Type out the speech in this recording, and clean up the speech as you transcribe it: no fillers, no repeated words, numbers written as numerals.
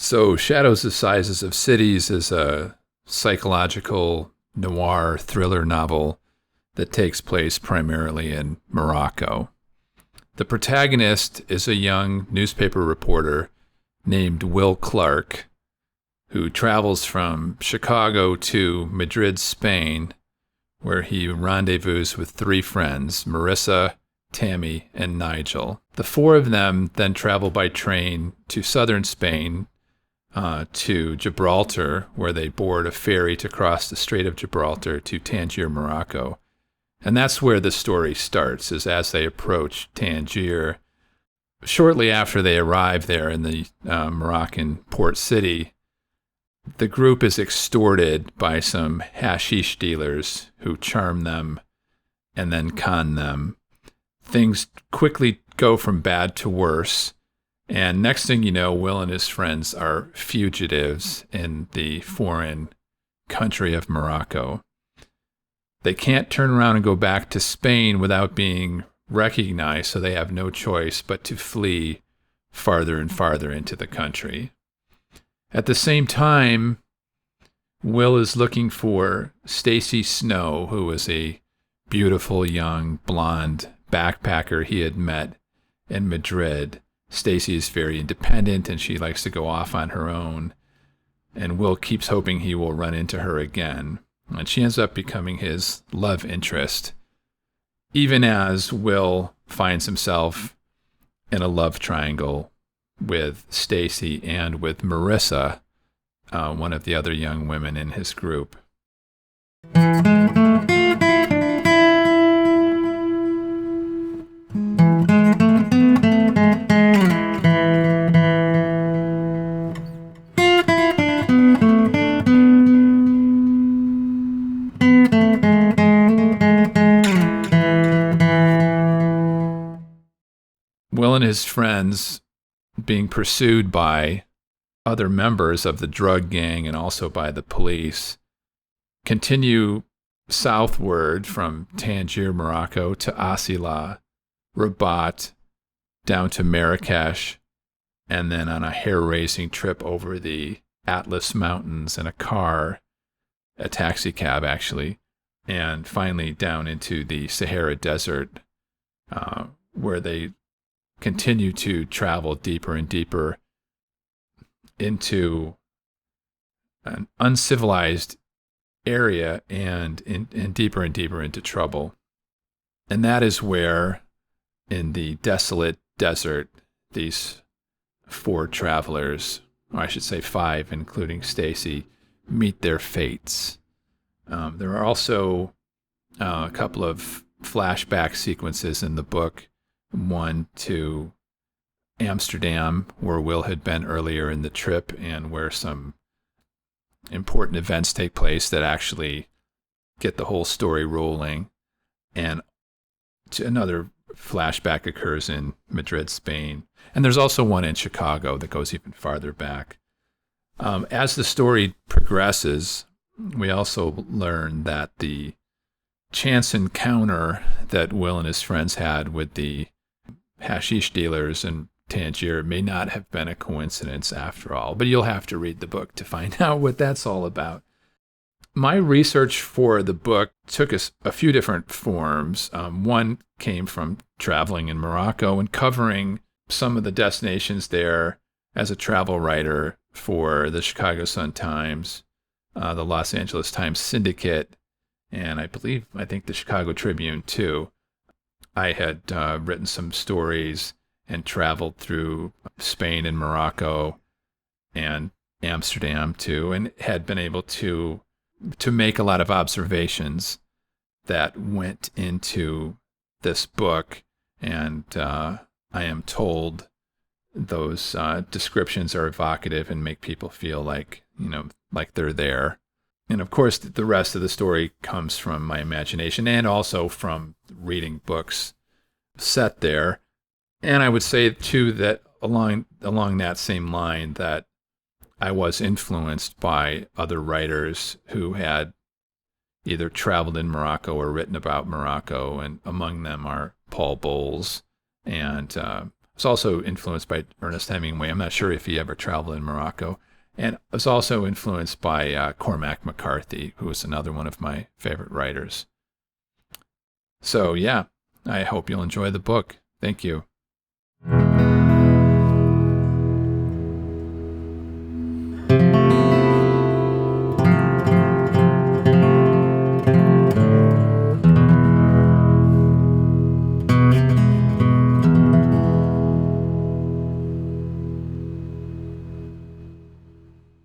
So, Shadows the Sizes of Cities is a psychological noir thriller novel that takes place primarily in Morocco. The protagonist is a young newspaper reporter named Will Clark, who travels from Chicago to Madrid, Spain, where he rendezvous with three friends, Marissa, Tammy, and Nigel. The four of them then travel by train to southern Spain, to Gibraltar, where they board a ferry to cross the Strait of Gibraltar to Tangier, Morocco. And that's where the story starts, is as they approach Tangier. Shortly after they arrive there in the Moroccan port city, the group is extorted by some hashish dealers who charm them and then con them. Things quickly go from bad to worse. And next thing you know, Will and his friends are fugitives in the foreign country of Morocco. They can't turn around and go back to Spain without being recognized, so they have no choice but to flee farther and farther into the country. At the same time, Will is looking for Stacy Snow, who was a beautiful young blonde backpacker he had met in Madrid. Stacy is very independent and she likes to go off on her own. And Will keeps hoping he will run into her again. And she ends up becoming his love interest, even as Will finds himself in a love triangle with Stacy and with Marissa, one of the other young women in his group. Will and his friends, being pursued by other members of the drug gang and also by the police, continue southward from Tangier, Morocco, to Asila, Rabat, down to Marrakesh, and then on a hair-raising trip over the Atlas Mountains in a car, a taxi cab actually, and finally down into the Sahara Desert, where they continue to travel deeper and deeper into an uncivilized area and deeper and deeper into trouble. And that is where, in the desolate desert, these four travelers, or I should say five, including Stacy, meet their fates. There are also a couple of flashback sequences in the book. One to Amsterdam, where Will had been earlier in the trip and where some important events take place that actually get the whole story rolling. And another flashback occurs in Madrid, Spain. And there's also one in Chicago that goes even farther back. As the story progresses, we also learn that the chance encounter that Will and his friends had with the hashish dealers in Tangier may not have been a coincidence after all, but you'll have to read the book to find out what that's all about. My research for the book took us a few different forms. One came from traveling in Morocco and covering some of the destinations there as a travel writer for the Chicago Sun-Times, the Los Angeles Times Syndicate, and I think the Chicago Tribune too. I had written some stories and traveled through Spain and Morocco and Amsterdam too, and had been able to make a lot of observations that went into this book. And I am told those descriptions are evocative and make people feel like they're there. And of course, the rest of the story comes from my imagination and also from reading books set there. And I would say, too, that along that same line, that I was influenced by other writers who had either traveled in Morocco or written about Morocco. And among them are Paul Bowles and was also influenced by Ernest Hemingway. I'm not sure if he ever traveled in Morocco. And was also influenced by Cormac McCarthy, who was another one of my favorite writers. So, yeah, I hope you'll enjoy the book. Thank you.